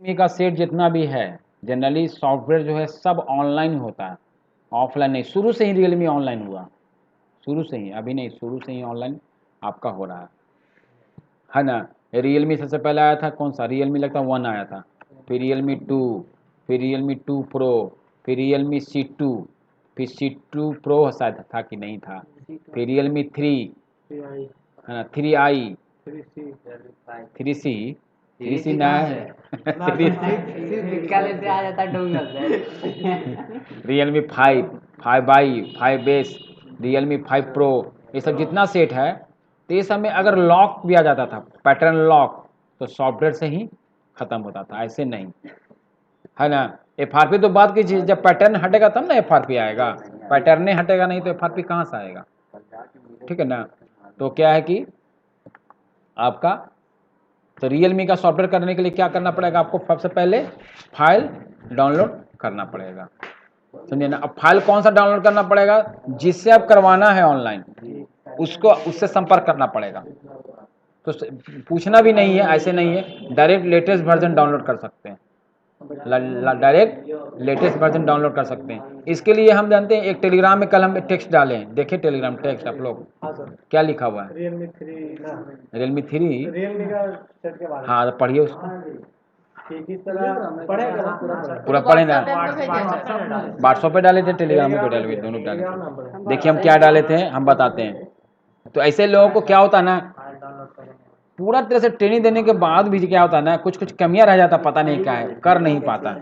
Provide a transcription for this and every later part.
मी का सेट जितना भी है जनरली सॉफ्टवेयर जो है सब ऑनलाइन होता है, ऑफलाइन नहीं। शुरू से ही रियलमी ऑनलाइन हुआ, शुरू से ही, अभी नहीं, शुरू से ही ऑनलाइन आपका हो रहा है ना। रियलमी सबसे पहले आया था कौन सा, रियलमी लगता है 1 आया था, फिर रियलमी 2, फिर रियलमी 2 प्रो, फिर रियलमी C2, फिर C2 प्रो शायद था कि नहीं था, फिर रियलमी 3 है ना, 3i, 3C, 3C ना है Realme 5, 5i, 5s, Realme 5 pro, ये सब जितना सेट है, तो ये सब में अगर लॉक भी आ जाता था, पैटर्न लॉक, तो सॉफ्टवेयर से ही खत्म होता था, ऐसे नहीं, है ना। FRP तो बात की चीज, जब पैटर्न हटेगा तब ना FRP आएगा, पैटर्न नहीं हटेगा नहीं तो FRP कहाँ से आएगा, ठीक है ना। तो क्या है कि आपका, तो रियलमी का सॉफ्टवेयर करने के लिए क्या करना पड़ेगा आपको, सबसे पहले फाइल डाउनलोड करना पड़ेगा, समझे ना। अब फाइल कौन सा डाउनलोड करना पड़ेगा, जिससे आप करवाना है ऑनलाइन, उसको उससे संपर्क करना पड़ेगा। तो पूछना भी नहीं है, ऐसे नहीं है, डायरेक्ट लेटेस्ट वर्जन डाउनलोड कर सकते हैं, डायरेक्ट लेटेस्ट वर्जन डाउनलोड कर सकते हैं। इसके लिए हम जानते हैं, एक टेलीग्राम में कल हम टेक्स्ट डाले हैं, देखे टेलीग्राम टेक्स्ट आप लोग, क्या लिखा हुआ है, रियलमी 3, रियलमी का सेट के बारे में, हाँ तो पढ़िए उसको, किस तरह पढ़ेगा, पूरा पढ़े ना, व्हाट्सएप पे डाले थे, टेलीग्राम पे डाले, दोनों डाले थे। देखिए हम क्या डाले थे, हम बताते हैं। तो ऐसे लोगों को क्या होता है ना, पूरा तरह से ट्रेनिंग देने के बाद भी क्या होता है ना, कुछ कुछ कमियां रह जाता, पता नहीं क्या है, कर नहीं पाता।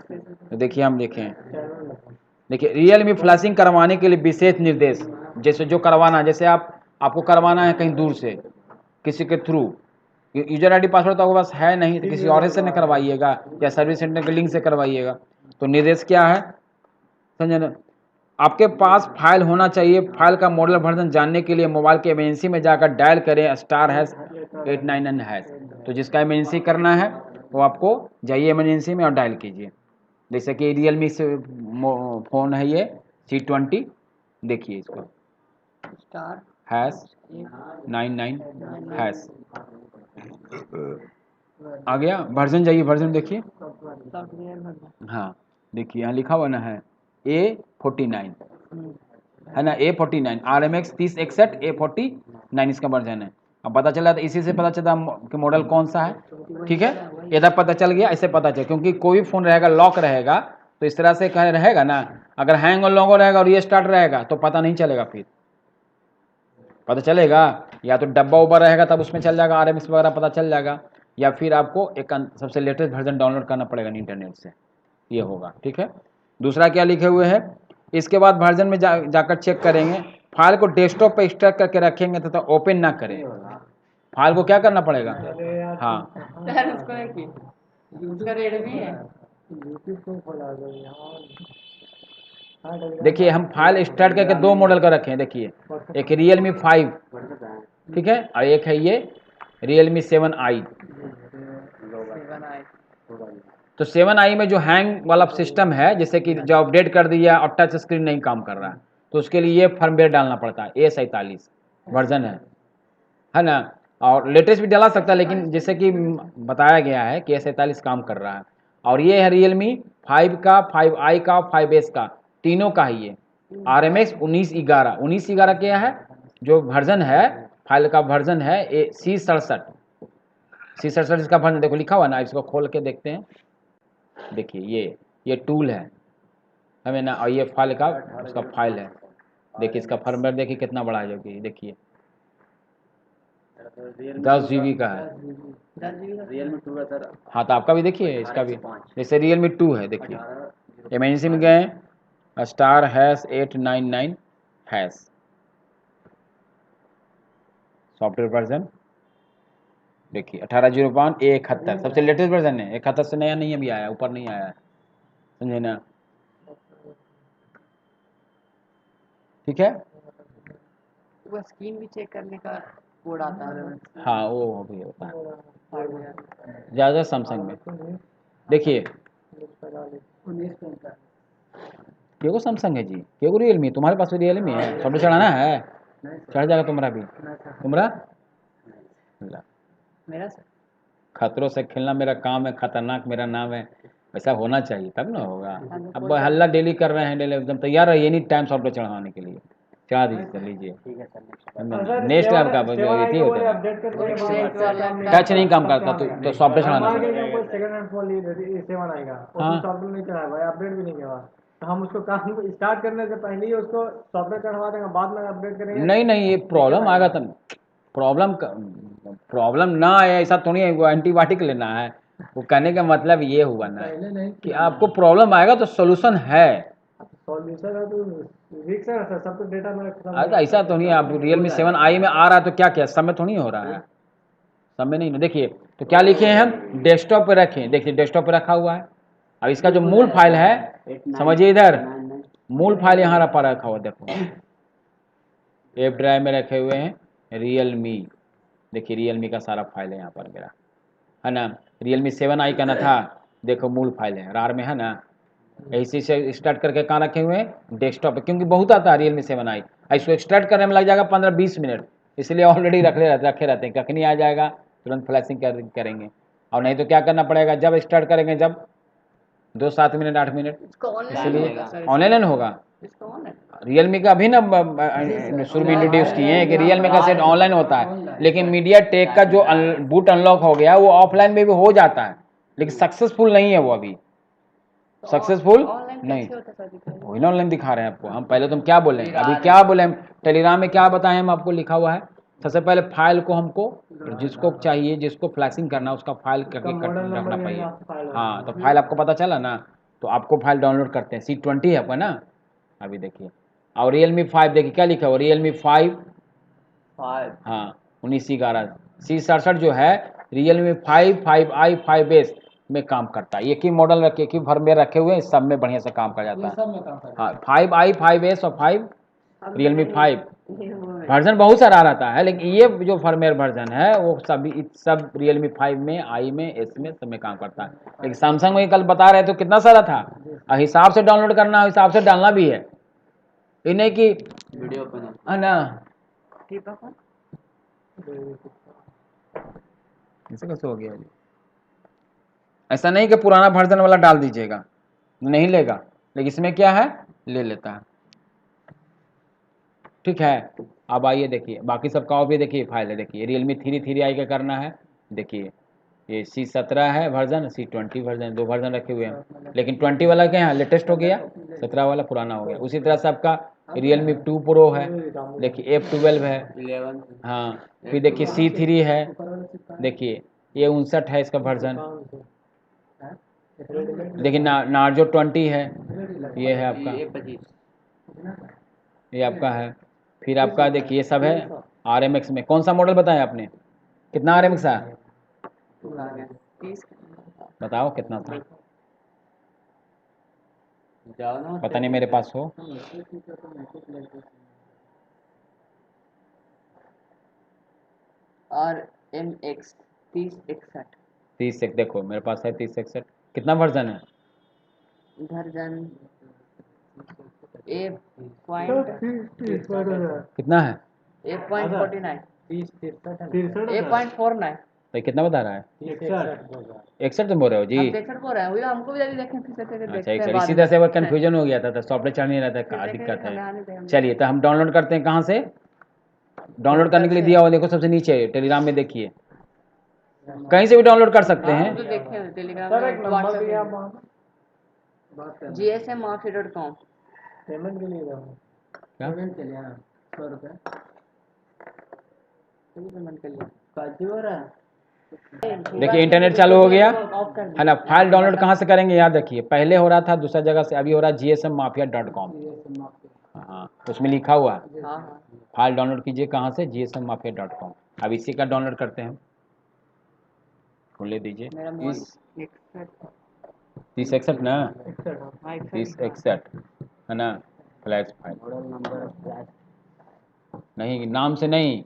तो देखिए हम देखें, देखिए रियलमी फ्लैशिंग करवाने के लिए विशेष निर्देश, जैसे जो करवाना, जैसे आपको करवाना है कहीं दूर से किसी के थ्रू, यूजर आईडी पासवर्ड तो आपके पास है नहीं, तो किसी और से नहीं करवाइएगा, या सर्विस सेंटर के लिंक से करवाइएगा। तो निर्देश क्या है, समझे ना, आपके पास फाइल होना चाहिए। फाइल का मॉडल वर्जन जानने के लिए मोबाइल के इमरजेंसी में जाकर डायल करें *#899#। तो जिसका इमरजेंसी करना है वो आपको जाइए इमरजेंसी में और डायल कीजिए। जैसे कि रियलमी से फ़ोन है ये C20, देखिए इसको #99#। आ गया वर्जन, जाइए वर्जन देखिए, हाँ देखिए यहाँ लिखा हुआ ना है A49, है ना, A49 RMX 3061 A49 इसका वर्जन है। अब पता चला, तो इसी से पता चला कि मॉडल कौन सा है, ठीक है, इधर पता चल गया, ऐसे पता चल, क्योंकि कोई भी फ़ोन रहेगा लॉक रहेगा तो इस तरह से कह रहेगा ना, अगर हैंग और लॉन्ग रहेगा और ये स्टार्ट रहेगा तो पता नहीं चलेगा, फिर पता चलेगा, या तो डब्बा उब्बा रहेगा तब उसमें चल जाएगा, RMS वगैरह पता चल जाएगा, या फिर आपको एक सबसे लेटेस्ट वर्जन डाउनलोड करना पड़ेगा इंटरनेट से, ये होगा, ठीक है। दूसरा क्या लिखे हुए हैं, इसके बाद वर्जन में जाकर चेक करेंगे, फाइल को डेस्कटॉप पर एक्सट्रैक्ट करके रखेंगे तथा ओपन ना करें। फाइल को क्या करना पड़ेगा, हाँ देखिए हम फाइल स्टार्ट करके दो मॉडल का रखे हैं, देखिए एक रियलमी 5, ठीक है, और एक है ये रियलमी 7i। तो 7i में जो हैंग वाला सिस्टम है, जैसे कि जो अपडेट कर दिया और टच स्क्रीन नहीं काम कर रहा है, तो उसके लिए ये फर्मवेयर डालना पड़ता है, A47 वर्जन है ना। और लेटेस्ट भी डाला सकता है, लेकिन जैसे कि बताया गया है कि A47 काम कर रहा है। और ये है रियलमी 5 का, 5i का, 5s का, तीनों का ही ये RMX 1911 क्या है, जो वर्जन है, फाइल का वर्जन है C67 इसका वर्जन देखो लिखा हुआ ना, इसको खोल के देखते हैं, देखिए ये टूल है, हमें ना, और ये फाइल का उसका फाइल है, देखिए इसका फर्मवेयर देखिए कितना बड़ा है, जो कि देखिए 10 GB का है। हाँ तो आपका भी देखिए, इसका भी जैसे रियलमी 2 है, देखिए इमरजेंसी में गए *#899#, सॉफ्टवेयर वर्जन देखिए 1805 A71 सबसे लेटेस्ट वर्जन है, 71 से नया नहीं अभी आया, ऊपर नहीं आया है, समझे ना, ठीक है। वो स्क्रीन भी चेक करने का कोड आता है, हाँ वो भी होता है ज़्यादा सैमसंग में, देखिए क्यों सैमसंग है जी, क्यों रियलमी, तुम्हारे पास भी रियलमी है, सॉफ्टवेयर चढ़ाना है, चढ़ जाएगा तुम्हारा भी, तुम्हारा मेरा सर खतरों से खेलना मेरा काम है, खतरनाक मेरा नाम है, ऐसा होना चाहिए तब ना होगा। अब हल्ला डेली कर रहे हैं, डेली एकदम तैयार रहिए नहीं टाइम सॉफ्टवेयर चढ़ाने के लिए, चढ़ा दीजिए, कर लीजिए। नेक्स्ट आपका इतनी होता है, टच नहीं काम करता तो सॉफ्टवेयर चढ़ाना पड़ेगा। सेकंड हैंड फोन लिए 7 आएगा, हाँ। उसमें सॉफ्टवेयर नहीं चढ़ाया भाई, अपडेट भी नहीं किया, तो हम उसको काम स्टार्ट करने से पहले ही उसको सॉफ्टवेयर चढ़वा देंगे, बाद में अपडेट करेंगे। नहीं ये प्रॉब्लम आएगा तब, प्रॉब्लम ना आए ऐसा थोड़ी है, वो एंटीबायोटिक लेना है। वो कहने का मतलब ये हुआ ना कि आपको प्रॉब्लम आएगा तो सोल्यूशन है। सॉल्यूशन है तो रिक्स है सर, सब कुछ डेटा में अरे ऐसा तो नहीं है, आप Realme 7i में आ रहा है तो क्या क्या सब में थोड़ी हो रहा है, सब में नहीं ना। देखिए तो क्या लिखे हैं हम, डेस्कटॉप पे रखें, देखिए डेस्कटॉप पे रखा हुआ है। अब इसका जो मूल फाइल है, समझिए इधर मूल फाइल यहाँ रखा हुआ, देखो एफ ड्राइव में रखे हुए हैं Realme, देखिए Realme का सारा फाइल है यहाँ पर मेरा, है ना। Realme 7i का ना था, देखो मूल फाइल है रार में, है ना। ऐसे से स्टार्ट करके कहाँ रखे हुए हैं, डेस्कटॉप पे, क्योंकि बहुत आता है Realme 7i, इसको स्टार्ट करने में लग जाएगा 15-20 मिनट, इसलिए ऑलरेडी रखे रहते हैं, कखनी आ जाएगा तुरंत फ्लैशिंग करेंगे। और नहीं तो क्या करना पड़ेगा, जब स्टार्ट करेंगे जब 2-7 मिनट 8 मिनट, इसलिए ऑनलाइन होगा। Realme का अभी ना शुरू में इंट्रोड्यूस किए हैं कि Realme का सेट ऑनलाइन होता है, लेकिन मीडिया टेक का जो बूट अनलॉक हो गया वो ऑफलाइन में भी हो जाता है, लेकिन सक्सेसफुल नहीं है वो अभी, सक्सेसफुल नहीं, वही ना ऑनलाइन दिखा रहे हैं आपको हम। पहले तो हम क्या बोले, अभी क्या बोले हम, टेलीग्राम में क्या बताएं हम आपको, लिखा हुआ है सबसे पहले फाइल को हमको जिसको चाहिए, जिसको फ्लैशिंग करना उसका फाइल करके रखना चाहिए। हाँ तो फाइल आपको पता चला ना, तो आपको फाइल डाउनलोड करते हैं, C20 है आपका ना, अभी देखिए। और Realme 5 देखिए क्या लिखा हुआ, Realme 5 हाँ 1911 C67 जो है Realme 5 5i 5s में काम करता है, एक ही मॉडल रखे, एक ही फर्मवेयर रखे हुए हैं, सब में बढ़िया से काम कर जाता है। हाँ 5i 5s और 5 Realme 5 वर्जन बहुत सारा रहता है, लेकिन ये जो फर्मवेयर वर्जन है वो सब Realme 5 में, आई में, एस में, सब में काम करता है। लेकिन सैमसंग में कल बता रहे तो कितना सारा था, हिसाब से डाउनलोड करना, हिसाब से डालना भी है, ये नहीं कि वीडियो है ना। ऐसे कैसे हो गया जी, ऐसा नहीं कि पुराना वर्जन वाला डाल दीजिएगा, नहीं लेगा, लेकिन इसमें क्या है ले लेता है, ठीक है। अब आइए देखिए बाकी सब का भी देखिए फाइल है, देखिए Realme 3i का करना है, देखिए ये C17 है वर्जन, C20 वर्जन, 2 वर्जन रखे हुए हैं, लेकिन 20 वाला क्या है लेटेस्ट हो गया, 17 वाला पुराना हो गया। उसी तरह से आपका Realme 2 Pro है, देखिए F12 है, हाँ फिर देखिए C3 है, देखिए ये 59 है इसका वर्जन, देखिए नार्जो 20 है, ये है आपका, ये आपका है। फिर आपका देखिए ये सब है RMX में, कौन सा मॉडल बताया आपने, कितना RMX है बताओ कितना था, पता नहीं मेरे पास हो, RMX 3061, 30 देखो मेरे पास है 3061, कितना वर्जन है, वर्जन A कितना है 8.49 8.49, तो कितना बता रहा है 61 तुम बोल रहे हो जी, हम 63 बोल रहे हैं, वही हमको भी जल्दी देखें, फिर से अच्छा 61, इसी तरह से वो कन्फ्यूजन हो गया था, तो सॉफ्टवेयर चढ़ नहीं रहा था, क्या दिक्कत है। चलिए तो हम डाउनलोड करते हैं, कहाँ से डाउनलोड करने के लिए दिया हुआ देखो सबसे नीचे टेलीग्राम में, देखिए कहीं से भी डाउनलोड कर सकते हैं, तो देखें टेलीग्राम सर एक नंबर WhatsApp दिया में बात करना gsmmafia.com, पेमेंट के लिए क्या पेमेंट के लिए 100 रुपये पेमेंट कर लिया, काजी हो रहा है। देखिए इंटरनेट चालू हो गया है ना। फाइल डाउनलोड कहाँ से करेंगे, याद रखिए पहले हो रहा था दूसरा जगह से, अभी हो रहा है gsmmafia.com, हाँ उसमें लिखा हुआ है, हाँ हाँ फाइल डाउनलोड कीजिए कहाँ से, gsmmafia.com। अब इसी का डाउनलोड करते हैं, खोले दीजिए, मेरा 3061 ना, हाँ 3061 है ना, फ्लैश फाइल नहीं, नाम से नहीं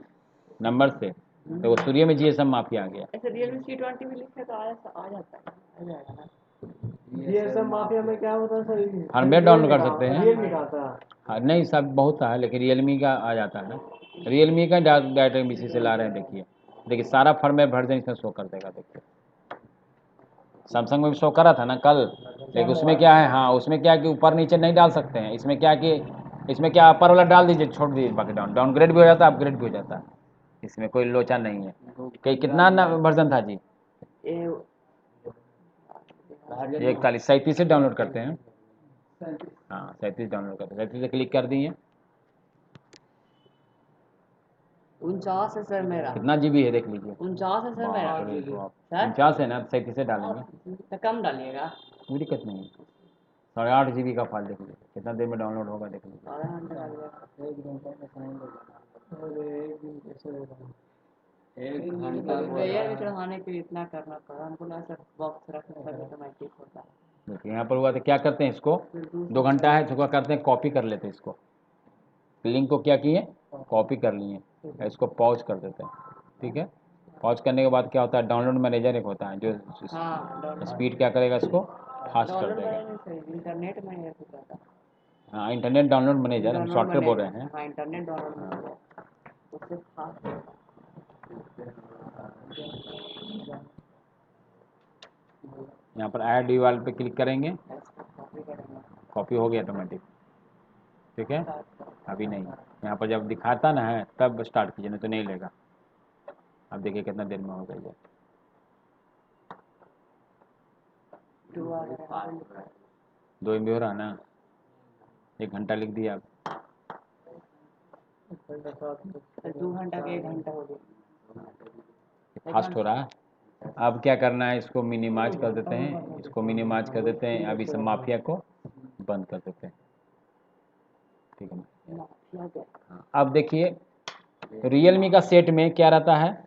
नंबर से, तो वो सूर्य में GSM माफिया आ गया, ऐसे Realme C20 भी लिखे तो आ जाता है, आ जाएगा ना। जीएसएम माफिया में क्या होता है सर, हार्डवेयर डाउनलोड कर सकते हैं, रियलमी का था, हाँ नहीं सब बहुत है, लेकिन Realme का आ जाता है, Realme का डाटा इसी से ला रहे हैं, देखिए देखिए सारा फर्मवेयर वर्जन इसमें शो कर देगा, देखिए सैमसंग में भी शो करा था ना कल, लेकिन उसमें क्या है, हाँ उसमें क्या है कि ऊपर नीचे नहीं डाल सकते हैं। इसमें क्या कि इसमें क्या अपर वाला डाल दीजिए, छोड़ दीजिए बाकी डाउनग्रेड भी हो जाता है, अपग्रेड भी हो जाता है। इसमें कोई लोचा नहीं है। कितना वर्जन था जी? ये 41 37 से डाउनलोड करते हैं। हाँ 37 डाउनलोड करते हैं, 37 से क्लिक कर दिए। 49 है सर मेरा। कितना जीबी है देख लीजिए। 49 है सर मेरा। बाप रे बाप, सर 49 है ना, 37 से डालेंगे, तो कम डालिएगा। कोई दिक्कत नहीं है। 8.5 जीबी का फाइल देख लीजिए, कितना देर में डाउनलोड होगा देख लीजिए। आधा घंटा डालिएगा। एक घंटा का टाइम लगेगा। अरे एक दिन कैसे होगा? प्लेयर में चढ़ाने के लिए इतना करना पड़ा हमको ना सर, बॉक्स रखने का भी तो मैं ठीक होता है। देखिए यहाँ पर हुआ तो क्या करते हैं, इसको 2 घंटा है तो क्या करते हैं, कॉपी कर लेते हैं इसको, लिंक को क्या किए, कॉपी कर लिए, इसको पॉज कर देते हैं। ठीक है, पॉज करने के बाद क्या होता है, डाउनलोड मैनेजर एक होता है जो हाँ स्पीड क्या करेगा, इसको फास्ट कर डाउनलोड देगा। इंटरनेट में ये कुछ आता है। हाँ इंटरनेट डाउनलोड मैनेजर, हम सॉफ्टवेयर बोल रहे हैं। हाँ इंटरनेट डाउनलोड उससे फास्ट यहाँ पर ऐड वाल पे क्लिक करेंगे, कॉपी करेंगे। कॉपी हो गया ऑटोमेटिक। ठीक है, अभी नहीं, यहाँ पर जब दिखाता ना है तब स्टार्ट कीजिए, नहीं तो नहीं लेगा। अब देखिए कितना देर में हो गई है। 2 MB हो रहा ना, 1 घंटा लिख दिया अब। 2 घंटा के 1 घंटा हो गया। फास्ट हो रहा है। अब क्या करना है, इसको मिनिमाइज कर देते हैं, इसको मिनिमाइज कर देते हैं, अब इस माफिया को बंद कर देते हैं। ठीक है ना, हाँ, अब देखिए रियलमी का सेट में क्या रहता है,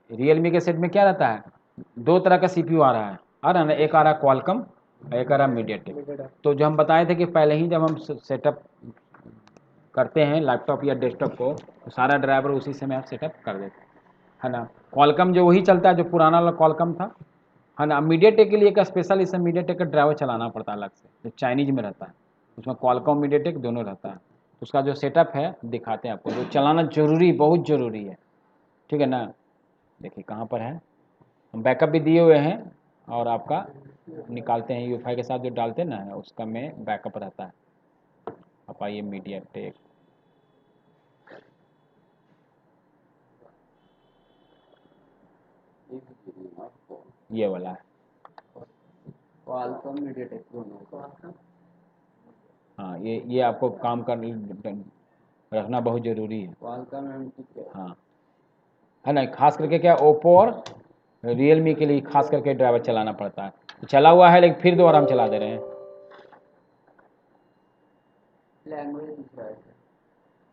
रियलमी के सेट में क्या रहता है, 2 तरह का CPU आ रहा है, ना एक आ रहा है क्वालकॉम, एक आ रहा है मीडियाटेक। तो जो हम बताए थे कि पहले ही जब हम सेटअप करते हैं लैपटॉप या डेस्कटॉप को, तो सारा ड्राइवर उसी से आप सेटअप कर देते हैं, है ना। क्वालकॉम जो वही चलता है जो पुराना वाला क्वालकॉम था, है ना। मीडियाटेक के लिए एक स्पेशल इसमें मीडियाटेक का ड्राइवर चलाना पड़ता है अलग से, जो चाइनीज में रहता है, उसमें क्वालकॉम मीडियाटेक दोनों रहता है। तो उसका जो सेटअप है दिखाते हैं आपको, जो चलाना जरूरी, बहुत ज़रूरी है। ठीक है ना, देखिए कहाँ पर है, हम बैकअप भी दिए हुए हैं, और आपका निकालते हैं यूएफआई के साथ जो डालते हैं ना, उसका में बैकअप रहता है। आप आइए मीडियाटेक, ये वाला है, क्वालकॉम मीडियाटेक। हाँ ये आपको काम कर रखना बहुत ज़रूरी है। हाँ, है ना, खास करके क्या ओप्पो और रियलमी के लिए खास करके ड्राइवर चलाना पड़ता है। तो चला हुआ है लेकिन फिर दोबारा हम चला दे रहे हैं, लैंग्वेज दूसरा है।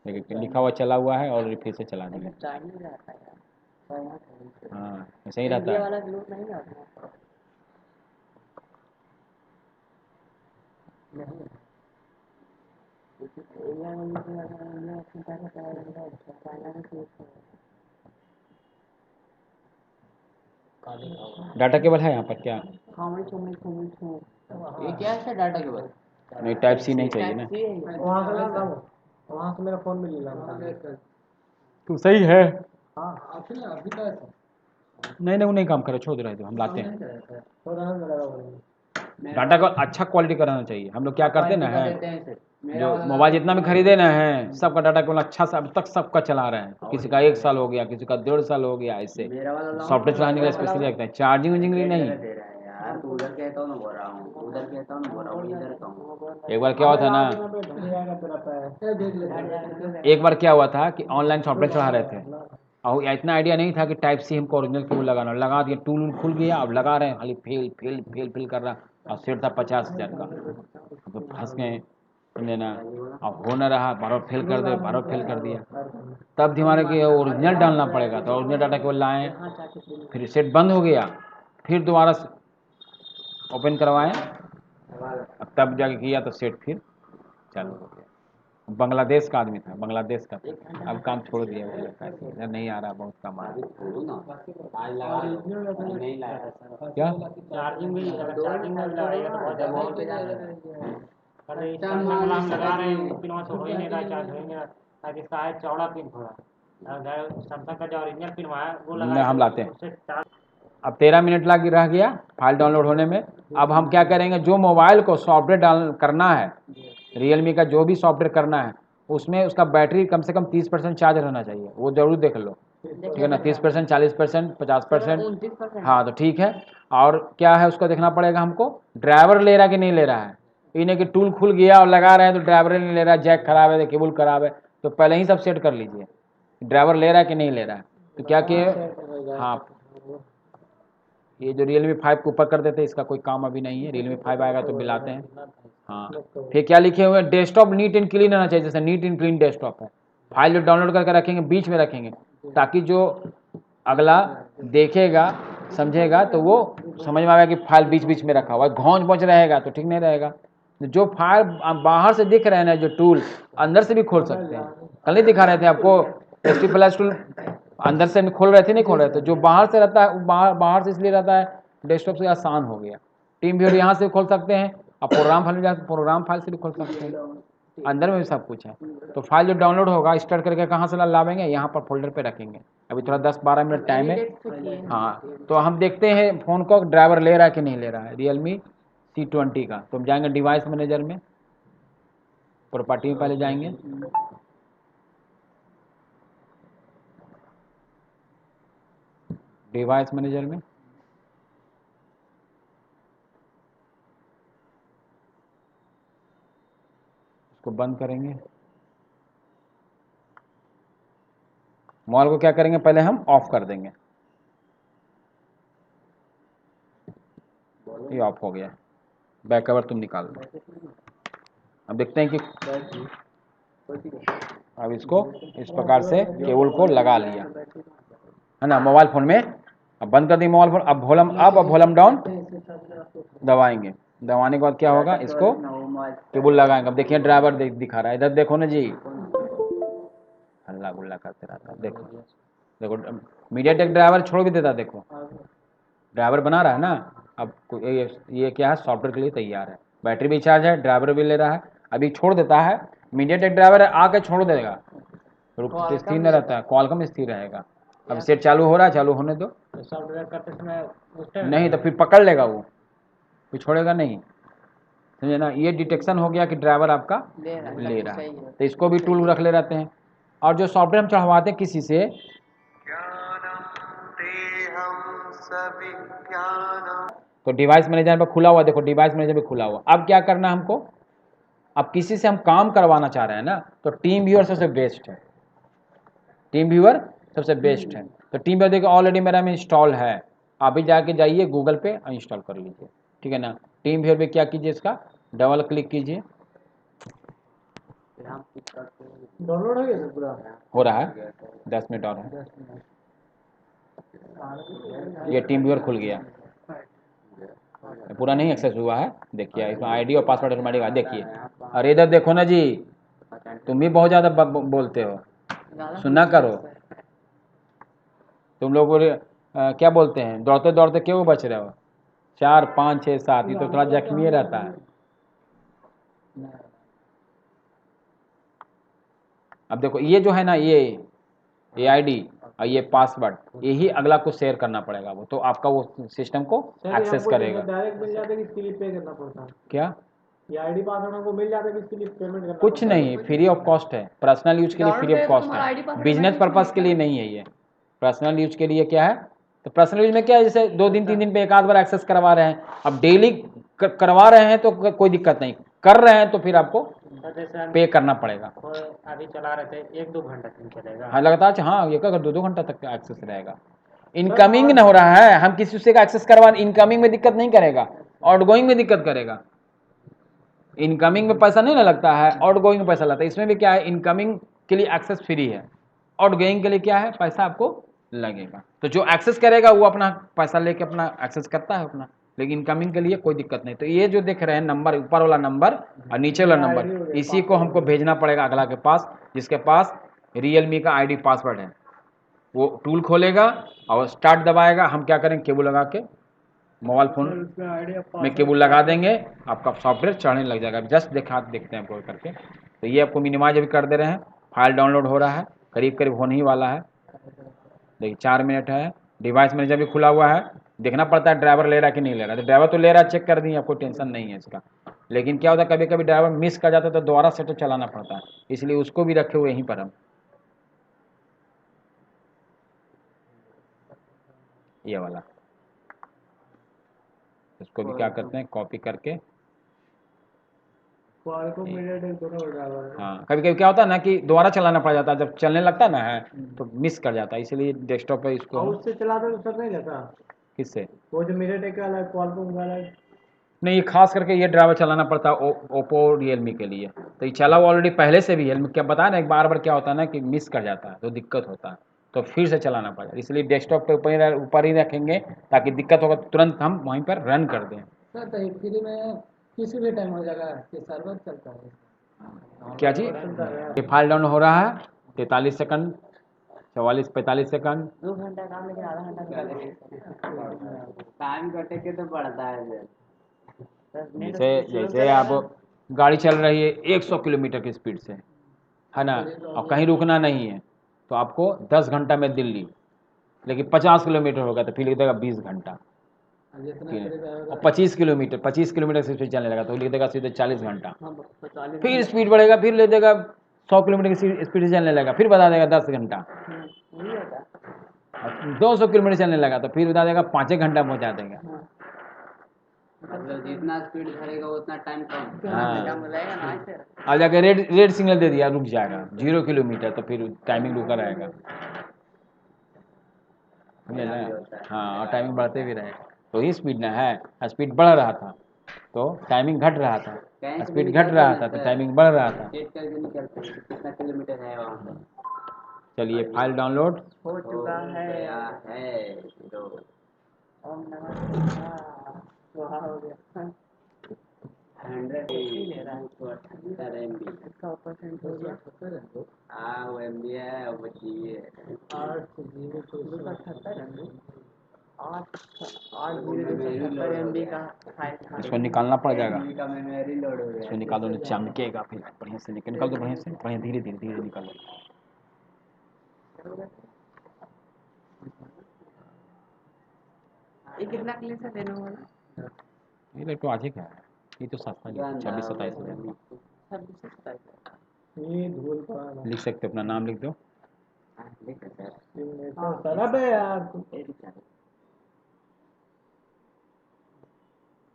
लेकिन लिखा हुआ चला हुआ है और फिर से चला देंगे। चाइनीज रहता है यार, हाँ ऐसा ही रहता इंडिया है। वाला ग्रुप नहीं रहता नहीं। इंडिया में मुझे लगा इंडिया अपनी तरह का है, चाइना में कुछ डाटा केबल है यहाँ पर क्या? ये क्या है डाटा केबल? नहीं टाइप सी नहीं चाहिए ना, वहाँ से ना, वहाँ से मेरा फोन मिल रहा तो सही है। हाँ अभी तो ऐसा नहीं वो नहीं काम करे, छोड़ दे रहे थे, हम लाते हैं। तो रहने दे रहा हूँ। डाटा का अच्छा क्वालिटी का रहना चाहिए। हम लोग क्या करते ना है, हैं जो मोबाइल जितना भी खरीदे ना है, सबका डाटा केवल अच्छा सा अब तक सबका चला रहे हैं। किसी का 1 साल हो गया, किसी का 1.5 साल हो गया, ऐसे सॉफ्टवेयर चलाने के लिए स्पेशली रखते हैं, चार्जिंग वार्जिंग लिए नहीं। यार तो उधर कहता हूँ ना बोल रहा हूँ, उधर कहता हूँ ना बोल रहा हूँ, इधर कहूँ। एक बार क्या हुआ था ना, एक बार क्या हुआ था कि ऑनलाइन सॉफ्टवेयर चढ़ा रहे थे, और इतना आइडिया नहीं था कि टाइप सी हमको ओरिजिनल केबल लगाना, लगा दिया, टूल खुल गया, अब लगा रहे हैं, खाली फेल फेल फेल फेल कर रहा, और सेट था 50,000 का, तो फंस गए, समझे ना। अब हो न रहा, बार फेल कर दे, बार फेल कर दिया, तब दिमाग कि ओरिजिनल डालना पड़ेगा, तो ओरिजिनल डाटा केवल लाएँ, फिर सेट बंद हो गया, फिर दोबारा ओपन करवाएं, अब तब जाके किया तो सेट फिर चालू हो गया। बांग्लादेश का आदमी था, बांग्लादेश का था, अब काम छोड़ दिया, वो पैसे इधर नहीं आ रहा, बहुत कम आ रहा। क्या चार्जिंग भी चार्जिंग में लगाएगा तो बहुत हम लगा रहे हैं, पिन वहाँ से हो ही नहीं रहा, चार्ज हो ही नहीं रहा, ताकि इसका है चौड़ा पिन थोड़ा, सैमसंग का जो ओरिजिनल पिन है वो नहीं, हम लाते हैं। अब 13 मिनट लग रह गया फाइल डाउनलोड होने में। अब हम क्या करेंगे, जो मोबाइल को सॉफ्टवेयर डाउन करना है, रियलमी का जो भी सॉफ्टवेयर करना है, उसमें उसका बैटरी कम से कम 30% चार्ज रहना चाहिए, वो जरूर देख लो, ठीक है ना। 30%, 40%, 50%, 29%। हाँ तो ठीक है। और क्या है उसको देखना पड़ेगा हमको, ड्राइवर ले रहा है कि नहीं ले रहा है। इन्हें कि टूल खुल गया और लगा रहे हैं तो ड्राइवर नहीं ले रहा है, जैक खराब है, केबल खराब है, तो पहले ही सब सेट कर लीजिए ड्राइवर ले रहा है कि नहीं ले रहा है। तो क्या किए, हाँ ये जो Realme 5 के ऊपर कर देते हैं, इसका कोई काम अभी नहीं है, Realme 5 आएगा तो बिलाते हैं। हाँ फिर क्या लिखे हुए हैं, डेस्कटॉप नीट एंड क्लीन रहना चाहिए, जैसे नीट एंड क्लीन डेस्कटॉप है। फाइल जो डाउनलोड करके रखेंगे बीच में रखेंगे, ताकि जो अगला देखेगा समझेगा तो वो समझ में आएगा कि फाइल बीच बीच में रखा हुआ है। घौंच पहुँच रहेगा तो ठीक नहीं रहेगा। जो फाइल बाहर से दिख रहे हैं ना, जो टूल अंदर से भी खोल सकते हैं। कल नहीं दिखा रहे थे आपको, HP प्लस टूल अंदर से खोल रहे थे, नहीं खोल रहे थे। जो बाहर से रहता है, बाहर से इसलिए रहता है, डेस्कटॉप से आसान हो गया। टीम व्यूअर यहाँ से खोल सकते हैं, अब प्रोग्राम फाइल में जाकर प्रोग्राम फाइल से भी खोल सकते हैं, अंदर में भी सब कुछ है। तो फाइल जो डाउनलोड होगा स्टार्ट करके कहाँ से लावेंगे, यहाँ पर फोल्डर पे रखेंगे। अभी थोड़ा 10-12 मिनट टाइम है। हाँ तो हम देखते हैं फ़ोन को ड्राइवर ले रहा है कि नहीं ले रहा है, Realme C20 का। तो हम जाएंगे डिवाइस मैनेजर में, प्रॉपर्टी में पहले जाएंगे, डिवाइस मैनेजर में इसको बंद करेंगे। मोबाइल को क्या करेंगे, पहले हम ऑफ कर देंगे, ये ऑफ हो गया। बैक कवर तुम निकाल दो। अब देखते हैं कि अब इसको इस प्रकार से केबल को लगा लिया है ना मोबाइल फ़ोन में। अब बंद कर दी मोबाइल फ़ोन। अब वॉल्यूम अप, अब वॉल्यूम डाउन दबाएंगे। दबाने के बाद क्या होगा, इसको केबल लगाएंगे। अब देखिए ड्राइवर दिखा रहा है, इधर देखो ना जी, हल्ला गुल्ला करते रहता है। देखो देखो मीडियाटेक ड्राइवर छोड़ भी देता, देखो ड्राइवर बना रहा है ना। अब ये क्या है, सॉफ्टवेयर के लिए तैयार है, बैटरी भी चार्ज है, ड्राइवर भी ले रहा है। अभी छोड़ देता है, मीडियाटेक ड्राइवर आके छोड़ देगा, स्थिर नहीं रहता है, क्वालकॉम स्थिर रहेगा। अब सेट चालू हो रहा है, चालू होने दो। सॉफ्टवेयर करते समय नहीं तो फिर पकड़ लेगा वो, फिर छोड़ेगा नहीं, समझे ना। ये डिटेक्शन हो गया कि ड्राइवर आपका ले रहा है, तो इसको भी टूल रख ले रहते हैं। और जो सॉफ्टवेयर हम चढ़वाते हैं किसी से, तो डिवाइस मैनेजर पर खुला हुआ, देखो डिवाइस मैनेजर भी खुला हुआ। अब क्या करना है हमको, अब किसी से हम काम करवाना चाह रहे हैं ना, तो टीम व्यूअर सबसे बेस्ट है, टीम व्यूअर सबसे बेस्ट है। तो टीम व्यूअर देखो ऑलरेडी मेरा में इंस्टॉल है, अभी जाके जाइए गूगल पे इंस्टॉल कर लीजिए, ठीक है ना। टीम व्यूअर पे क्या कीजिए, इसका डबल क्लिक कीजिए, डाउनलोड हो गया पूरा, हो रहा है, 10 मिनट और है। ये टीम व्यूअर खुल गया, पूरा नहीं एक्सेस हुआ है। देखिए इसमें आईडी और पासवर्ड ऑटोमेटिक आ, देखिए। अरे इधर देखो ना जी, तुम भी बहुत ज़्यादा बोलते हो, सुना करो। तुम लोग क्या बोलते हैं, दौड़ते दौड़ते क्यों बच रहे हो, 4, 5, 6, 7, ये तो थोड़ा जख्मी रहता है। अब देखो ये जो है ना, ये आईडी और ये पासवर्ड, यही अगला को शेयर करना पड़ेगा वो, तो आपका वो सिस्टम को एक्सेस करेगा। डायरेक्ट मिल जाता है कि इसके लिए पे करना पड़ता है, क्या ये आईडी पासवर्ड हमको मिल जाता है कि इसके लिए पेमेंट करना कुछ नहीं, फ्री ऑफ कॉस्ट है, पर्सनल यूज के लिए फ्री ऑफ कॉस्ट है, बिजनेस पर्पस के लिए नहीं है ये। पर्सनल यूज के लिए क्या है, तो पर्सनल यूज में क्या है, जैसे 2 दिन 3 दिन पे एक आध बार एक्सेस करवा रहे हैं। अब डेली करवा रहे हैं तो कोई दिक्कत नहीं, कर रहे हैं तो फिर आपको पे करना पड़ेगा। अभी चला रहे थे 1-2 घंटा चलेगा, हाँ लगातार, हाँ ये अगर 2-2 घंटा तक एक्सेस रहेगा। इनकमिंग न हो रहा है, हम किसी से का एक्सेस करवा, इनकमिंग में दिक्कत नहीं करेगा, आउटगोइंग में दिक्कत करेगा। इनकमिंग में पैसा नहीं ना लगता है, आउटगोइंग में पैसा लगता है। इसमें भी क्या है, इनकमिंग के लिए एक्सेस फ्री है, आउटगोइंग के लिए क्या है, पैसा आपको लगेगा। तो जो एक्सेस करेगा वो अपना पैसा लेके अपना एक्सेस करता है अपना, लेकिन इनकमिंग के लिए कोई दिक्कत नहीं। तो ये जो देख रहे हैं नंबर, ऊपर वाला नंबर और नीचे वाला नंबर, इसी को हमको भेजना पड़ेगा अगला के पास, जिसके पास Realme का आईडी पासवर्ड है। वो टूल खोलेगा और स्टार्ट दबाएगा, हम क्या करेंगे, केबल लगा के मोबाइल फ़ोन में केबल लगा देंगे, आपका सॉफ्टवेयर चढ़ने लग जाएगा। जस्ट देखते हैं आपको करके। तो ये आपको मिनिमाइज अभी कर दे रहे हैं, फाइल डाउनलोड हो रहा है, करीब करीब होने ही वाला है। देखिए 4 मिनट है, डिवाइस मैनेजर भी खुला हुआ है, देखना पड़ता है ड्राइवर ले रहा है कि नहीं ले रहा है। तो ड्राइवर तो ले रहा है, चेक कर दिए, आपको टेंशन नहीं है इसका। लेकिन क्या होता है कभी कभी ड्राइवर मिस कर जाता है तो दोबारा से तो चलाना पड़ता है, इसलिए उसको भी रखे हुए यहीं पर हम। ये वाला इसको भी क्या करते हैं, कॉपी करके। क्वालकॉम मीडियाटेक दोनों ड्राइवर है। हाँ, कभी कभी क्या होता है ना कि दोबारा चलाना पड़ जाता है, जब चलने लगता है ना है तो मिस कर जाता है, इसलिए डेस्कटॉप पे इसको और हम। उससे चलाते तो सर नहीं लेता, किससे? वो जो मीडियाटेक का अलग, क्वालकॉम का अलग। नहीं, खास करके ये ड्राइवर चलाना पड़ता है ओप्पो रियलमी के लिए। तो ये चला हुआ ऑलरेडी पहले से भी है, क्या बता रहे हैं, बार बार क्या होता है ना कि मिस कर जाता है तो दिक्कत होता है, तो फिर से चलाना पड़ेगा। इसलिए डेस्कटॉप पे ऊपर ही रखेंगे ताकि दिक्कत होगा तुरंत हम वहीं पर रन कर दें। सर तो फ्री में किसी भी टाइम हो जाएगा कि सर्वर चलता है? क्या जी? ये फाइल डाउन हो रहा है 43 सेकंड, 44-45 सेकंड। 2 घंटा काम लेकिन आधा घंटा टाइम कटे के तो बढ़ता है जैसे जैसे आप गाड़ी चल रही है 100 किलोमीटर की स्पीड से, है ना, और कहीं रुकना नहीं है, तो आपको 10 घंटा में दिल्ली, लेकिन 50 किलोमीटर होगा तो फिर लिख देगा 20 घंटा। और 25 किलोमीटर से स्पीड चलने लगा तो लिख देगा सीधे 40 घंटा। फिर स्पीड बढ़ेगा, फिर ले देगा 100 किलोमीटर की स्पीड से चलने लगा, फिर बता देगा 10 घंटा। 200 किलोमीटर चलने लगा तो फिर बता देगा 5 घंटा पहुँचा देगा। मतलब जितना स्पीड धरेगा उतना टाइम कम। हाँ, अब जाके रेड सिग्नल दे दिया, रुक जाएगा 0 किलोमीटर, तो फिर टाइमिंग रुका रहेगा, समझे ना। हाँ, और टाइमिंग बढ़ते भी रहेगा, तो ही स्पीड ना है, स्पीड बढ़ रहा था तो टाइमिंग घट रहा था, स्पीड घट रहा था तो टाइमिंग बढ़ रहा था। चेक करके निकलते हैं कितना किलोमीटर है वहाँ पर। चलिए फाइल डाउनलोड हो चुका है। गया है तो ओम नमः शिवाय। वहाँ हो गया 100 ले रहा है। 278 MB। इसका % हो गया हाँ वो MB है वो चाहिए 278 MB। 8 MB का फाइल था। इसको निकालना पड़ जाएगा, MB का मेमोरी लोड हो इसको गया। निकालो, नहीं चमकेगा फिर बढ़िया से, निकल दो बढ़िया से, बढ़िया धीरे धीरे धीरे निकालो। ये कितना क्लिक से देना होगा? ये लैपटॉप आज ही क्या है, ये तो सस्ता ही है, 26-27 हज़ार का। 26-27 ये धूल पड़ा लिख सकते हो, अपना नाम लिख दो। सरब है यार।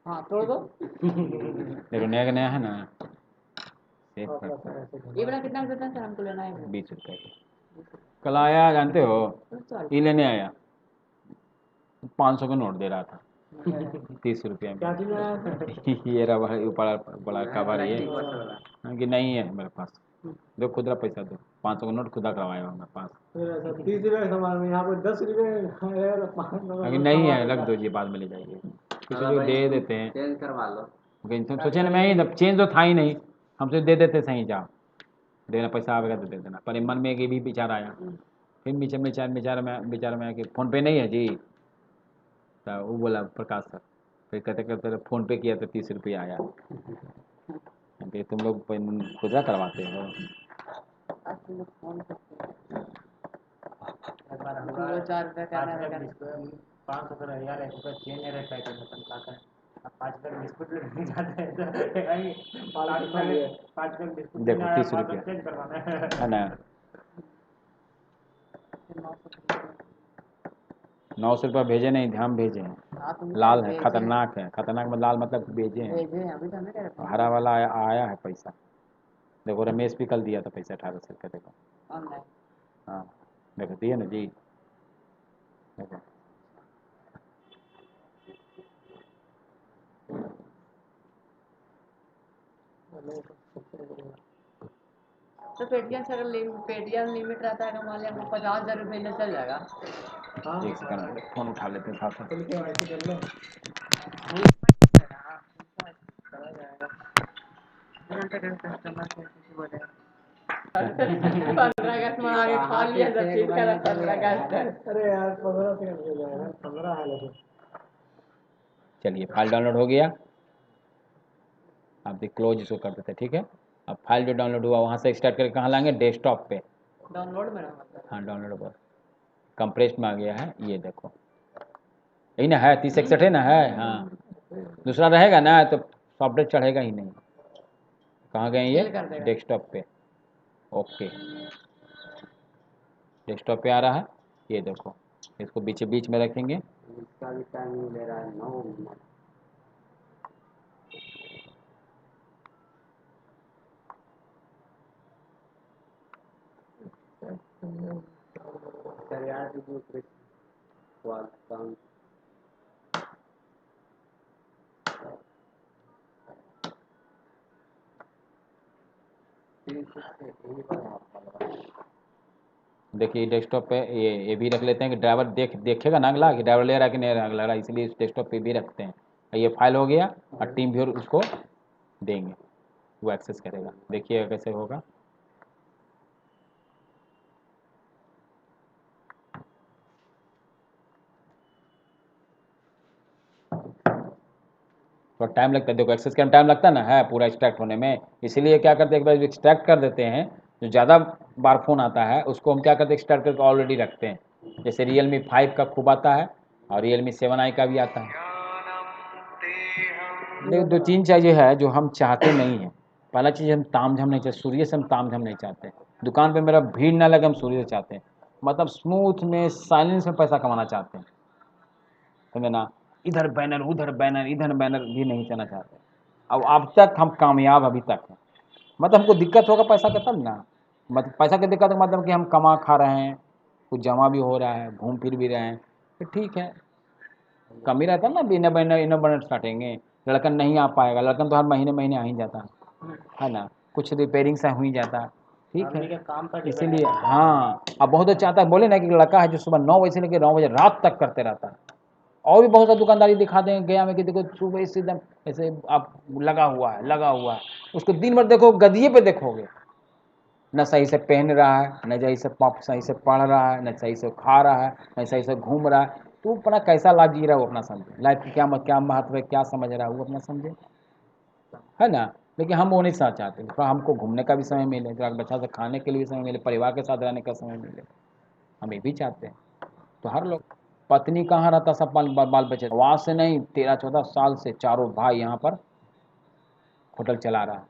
हाँ तोड़ दो। देखो नया का नया है ना, सेव कर ये वाला कितना देता है सर, हमको लेना है 20 रुपये का। कल आया जानते हो, ये लेने आया 500 का नोट दे रहा था 30 रुपये क्या चीज आया में। ये रहा बड़ा बड़ा कवर ये, कि नहीं है मेरे पास, दो खुदरा पैसा दो, 500 का नोट खुदा करवाया हूँ मेरे पास। 30 रुपये का सामान में यहाँ पर 10 रुपये अगर नहीं है रख दो जी, बाद में ले जाइए, किसी को दे देते हैं। चेंज करवा लो। तुम सोचे ना, मैं ही चेंज तो था ही नहीं, हमसे दे देते सही, जाओ देना, पैसा आएगा तो दे देना। पर मन में एक ये भी विचार आया, फिर बेचारा में कि फ़ोन पे नहीं है जी, तो वो बोला प्रकाश सर, फिर कहते कहते फ़ोन पे किया तो 30 रुपये आया। कि तुम लोग खुदरा करवाते हो। 4 रुपये का 500 का यार, 1 रुपया चेंज नहीं रहता है तो क्या करें। अब 5 रुपये बिस्कुट लेने जाते हैं तो 5 रुपये बिस्कुट देखो 30 रुपये चेंज करवाना है ना, 900 रुपये भेजे नहीं, हम भेजे हैं, लाल है, खतरनाक है, खतरनाक में लाल मतलब भेजे हैं। भेजे हैं, अभी तो हमें क्या रहता है हरा वाला आया है पैसा, देखो रमेश भी कल दिया था पैसा 1800 का, देखो ऑनलाइन। हाँ देखो दिए ना जी, देखो तो पेटीएम से अगर पेटीएम लिमिट रहता है, मान लिया आपको 50,000 रुपये में चल जाएगा। एक सेकंड फ़ोन उठा लेते हैं साथ साथ। पंद्रह अगस्त में आगे खा लिया सब चीज का 15 अगस्त। अरे यार 15 सेकंड हो जाएगा, 15 है लेकिन। चलिए फाइल डाउनलोड हो गया, आप क्लोज इसको कर देते हैं, ठीक है। अब फाइल जो डाउनलोड हुआ वहाँ से स्टार्ट करके कहाँ लाएंगे, डेस्कटॉप पे। डाउनलोड में ना मतलब। हाँ डाउनलोड पर कंप्रेस्ड में आ गया है, ये देखो यही ना है, 3061 है ना, है हाँ। दूसरा रहेगा ना तो सॉफ्टवेयर चढ़ेगा ही नहीं। कहाँ गए ये, Kill कर देगा। डेस्कटॉप पे। ओके, डेस्कटॉप पे आ रहा है, ये देखो इसको बीच बीच में रखेंगे। इसका भी टाइमिंग ले रहा है 9 मिनट। सर यार दूसरे काम देखिए डेस्कटॉप पे ये भी रख लेते हैं कि ड्राइवर देखेगा ना अगला कि ड्राइवर ले रहा है कि नहीं लग रहा, इसलिए इस डेस्कटॉप पे भी रखते हैं। ये फाइल हो गया और टीम व्यूअर उसको देंगे, वो एक्सेस करेगा। देखिए कैसे होगा। थोड़ा टाइम लगता है, देखो एक्सेस करने में टाइम लगता है ना, है पूरा एक्सट्रैक्ट होने में। इसीलिए क्या करते हैं, एक बार एक्सट्रैक्ट कर देते हैं, जो ज़्यादा बार फोन आता है उसको हम क्या करते हैं, एक्सट्रैक्ट करके ऑलरेडी रखते हैं। जैसे Realme 5 का खूब आता है और Realme 7i का भी आता है। देखो 2-3 चीज़ें है जो हम चाहते नहीं हैं। पहला चीज़, हम तामझाम नहीं चाहते, सूर्य से हम तामझाम नहीं चाहते। दुकान पे मेरा भीड़ ना लगे, हम सूर्य से चाहते हैं। मतलब स्मूथ में साइलेंस में पैसा कमाना चाहते हैं, समझे ना। इधर बैनर उधर बैनर इधर बैनर भी नहीं करना चाहते। अब तक हम कामयाब अभी तक हैं। मतलब हमको दिक्कत होगा पैसा का तब ना, मतलब पैसा की दिक्कत मतलब कि हम कमा खा रहे हैं, कुछ जमा भी हो रहा है, घूम फिर भी रहे हैं, तो ठीक है। कम ही रहता ना, बिना बैनर इनर बैनर काटेंगे, लड़कन नहीं आ पाएगा, लड़कन तो हर महीने महीने आ ही जाता है ना, कुछ रिपेयरिंग से हो ही जाता है, ठीक आदमी है। के काम पर depend इसीलिए करता है। हाँ, अब बहुत चाहता है, बोले ना कि लड़का है जो सुबह 9 बजे से लेकर 9 बजे रात तक करते रहता है। और भी बहुत सा दुकानदारी दिखा देंगे गया में कि देखो सुबह से एकदम ऐसे आप लगा हुआ है, उसको दिन भर देखो गदिये पे देखोगे, न सही से पहन रहा है, न सही से पढ़ रहा है, न सही से खा रहा है, न सही से घूम रहा है। तो अपना कैसा लाइफ जी रहा है वो अपना समझे, लाइफ की क्या महत्व है, क्या समझ रहा है वो अपना समझे, है ना। लेकिन हम वो नहीं साथ चाहते, थोड़ा हमको घूमने का भी समय मिले, थोड़ा बच्चा से खाने के लिए भी समय मिले, परिवार के साथ रहने का समय मिले, हम ये भी चाहते हैं। तो हर लोग, पत्नी कहाँ रहता, सब बाल बच्चे वहाँ से नहीं, 13-14 साल से चारों भाई यहाँ पर होटल चला रहा है।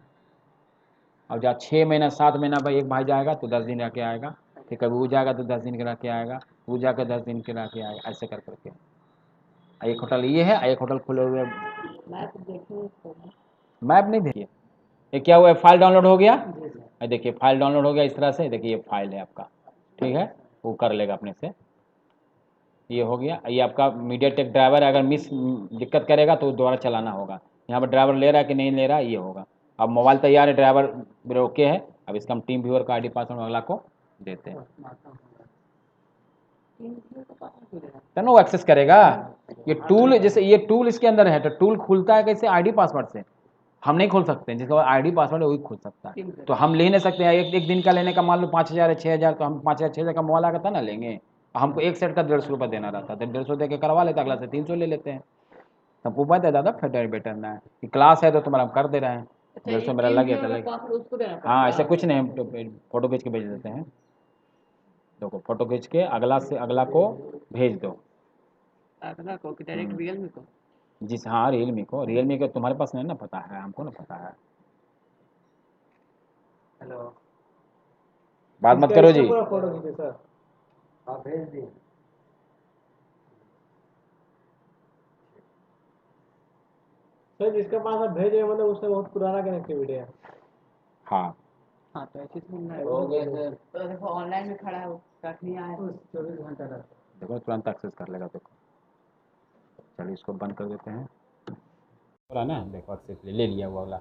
और जहाँ 6 महीना 7 महीना भाई एक भाई जाएगा तो 10 दिन रह के आएगा, फिर कभी वो जाएगा तो 10 दिन के रह के आएगा, वो जाकर 10 दिन के रह के आएगा, ऐसे कर करके। एक होटल ये है, एक होटल खुले हुए। मैप नहीं देखिए, ये क्या हुआ है, फाइल डाउनलोड हो गया, देखिए फाइल डाउनलोड हो गया इस तरह से, देखिए ये फाइल है आपका, ठीक है, वो कर लेगा अपने से। ये हो गया, ये आपका मीडियाटेक ड्राइवर है, अगर दिक्कत करेगा तो दोबारा चलाना होगा। यहाँ पर ड्राइवर ले रहा है कि नहीं ले रहा है, ये होगा। अब मोबाइल तैयार है, ड्राइवर ओके है, अब इसका हम टीम व्यूअर का ID पासवर्ड अगला को देते हैं, तो ना वो एक्सेस करेगा। ये टूल, जैसे ये टूल इसके अंदर है, तो टूल खुलता है कैसे, ID पासवर्ड से। हम नहीं खोल सकते, जिसका ID पासवर्ड है वही खोल सकता है। तो हम ले नहीं सकते हैं, एक दिन का लेने का मान लो 5,000 है 6,000, तो हम 5,000 6,000 का मोबाइल आगा था ना लेंगे, हमको एक सेट का 150 रुपये देना रहता है, तो 150 दे के करवा लेते, अगला से 300 ले लेते हैं। हमको पता है दादा बेटर ना है कि क्लास है तो तुम्हारा हम कर दे रहे हैं, 150 मेरा लगे तो लगे। उसको देना पड़ेगा। हाँ, ऐसा कुछ नहीं, हम तो फोटो खींच के भेज देते हैं। देखो फोटो खींच के अगला से अगला को भेज दो। अगला को कि डायरेक्ट Realme को? जी हाँ, रियलमी को तुम्हारे पास नहीं ना पता है, हमको ना पता है। हेलो, बात मत करो जी। फोटो खींचे सर, आप भेज दिए। सर जिसके पास आप भेज रहे हैं मतलब उससे बहुत पुराना कनेक्टिविटी है। हाँ, हाँ तो ऐसे सुन रहा है, हो गया सर। तो देखो ऑनलाइन में खड़ा है वो, रख नहीं आया। 24 घंटा का। देखो तुरंत एक्सेस कर लेगा। देखो चलिए इसको बंद कर देते हैं, पूरा ना, देखो एक्सेस ले लिया वो वाला।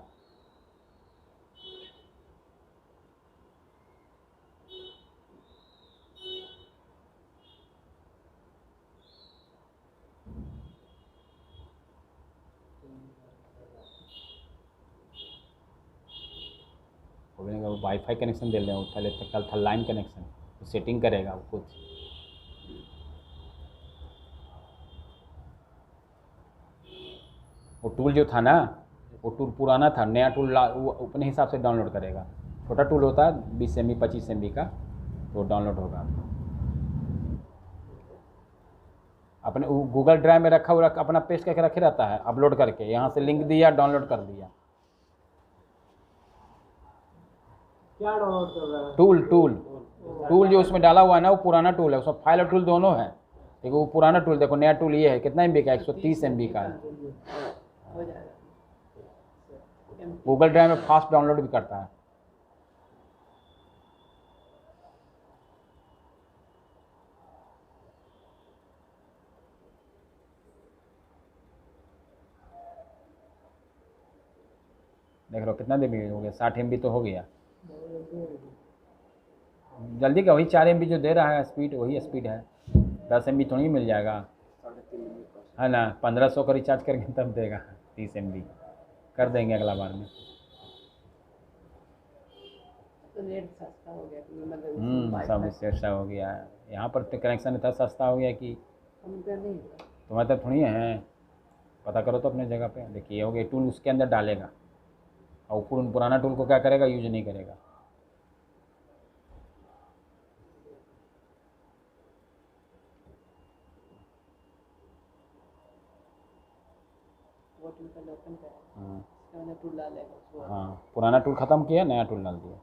बोलेगा वो वाईफाई कनेक्शन दे रहे हैं, पहले तक कल था लाइन कनेक्शन, तो सेटिंग करेगा वो कुछ। वो टूल जो था ना, वो टूल पुराना था, नया टूल वो अपने हिसाब से डाउनलोड करेगा। छोटा टूल होता है 20 MB 25 MB का, तो डाउनलोड होगा आपको। अपने गूगल ड्राइव में रखा हुआ अपना पेस्ट करके रखे रहता है, अपलोड करके यहाँ से लिंक दिया, डाउनलोड कर दिया। क्या डाउनलोड कर रहा है? टूल जो उसमें डाला हुआ है ना, वो पुराना टूल है, उसमें फाइल और टूल दोनों है। देखो वो पुराना टूल, देखो नया टूल ये है, कितना MB का, 130 MB का है। हो जाएगा। गूगल ड्राइव में फास्ट डाउनलोड भी करता है। देख लो कितना देर हो गया, 60 MB तो हो गया। जल्दी का वही 4 MB जो दे रहा है स्पीड, वही स्पीड है। 10 MB थोड़ी मिल जाएगा, है ना। 1500 का रिचार्ज करके तब देगा 30 MB। कर देंगे अगला बार में। तो नेट सस्ता हो गया, मतलब सब इससे अच्छा हो गया है। यहाँ पर तो कनेक्शन इतना सस्ता हो गया कि हम पे नहीं। तुम्हारे तक थोड़ी है। पता करो तो अपने जगह पे। देखिए हो गया, टूल उसके अंदर डालेगा और पुराना टूल को क्या करेगा, यूज नहीं करेगा। वो टूल का ओपन करेगा, हाँ उसके अंदर टूल डालेगा उसको। हाँ, पुराना टूल ख़त्म किया, नया टूल डाल दिया।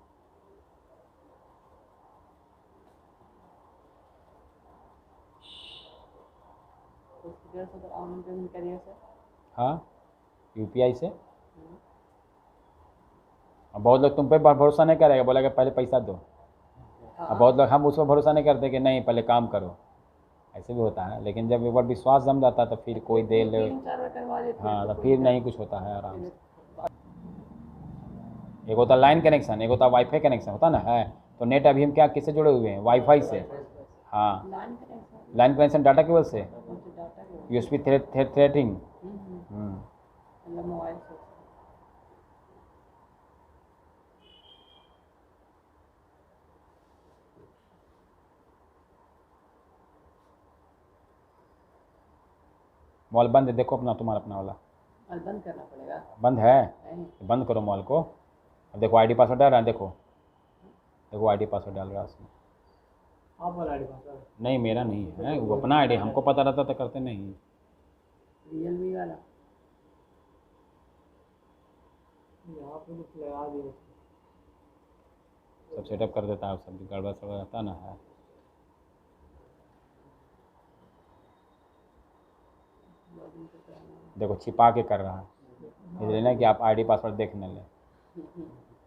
उसकी वजह से तो ऑनलाइन पेमेंट करिए सर। हाँ, UPI से। अब बहुत लोग तुम पे भरोसा नहीं करेगा, बोलेगा पहले पैसा दो। अब बहुत लोग हम उस पर भरोसा नहीं करते कि नहीं पहले काम करो, ऐसे भी होता है। लेकिन जब एक बार विश्वास जम जाता है तो फिर कोई दे ले, 3-4 बार करवा लेते हैं हाँ, तो तो कोई फिर नहीं कुछ होता है आराम से। एक होता लाइन कनेक्शन, एक होता वाईफाई कनेक्शन, होता ना है। तो नेट अभी हम क्या किससे जुड़े हुए हैं, वाईफाई से। हाँ, line connection line connection data cable से, डाटा के USB थ्रेडिंग। मतलब मोबाइल से। मॉल बंद है, देखो अपना, तुम्हारा अपना वाला और बंद करना पड़ेगा। बंद है। नहीं बंद करो मॉल को। अब देखो ID पासवर्ड डाल रहा है, देखो देखो ID पासवर्ड डाल रहा है उसमें। आप वाला आईडी पासवर्ड? नहीं मेरा नहीं है, वो अपना ID, हमको पता रहता तो करते नहीं। रियलमी वाला यहाँ पे कुछ लगा दिए। सब सेटअप कर देता है, सब गड़बड़ सड़बड़ रहता ना है। लॉगिन तो करना है। देखो छिपा के कर रहा है, इसलिए ना कि आप ID पासवर्ड देख न लें।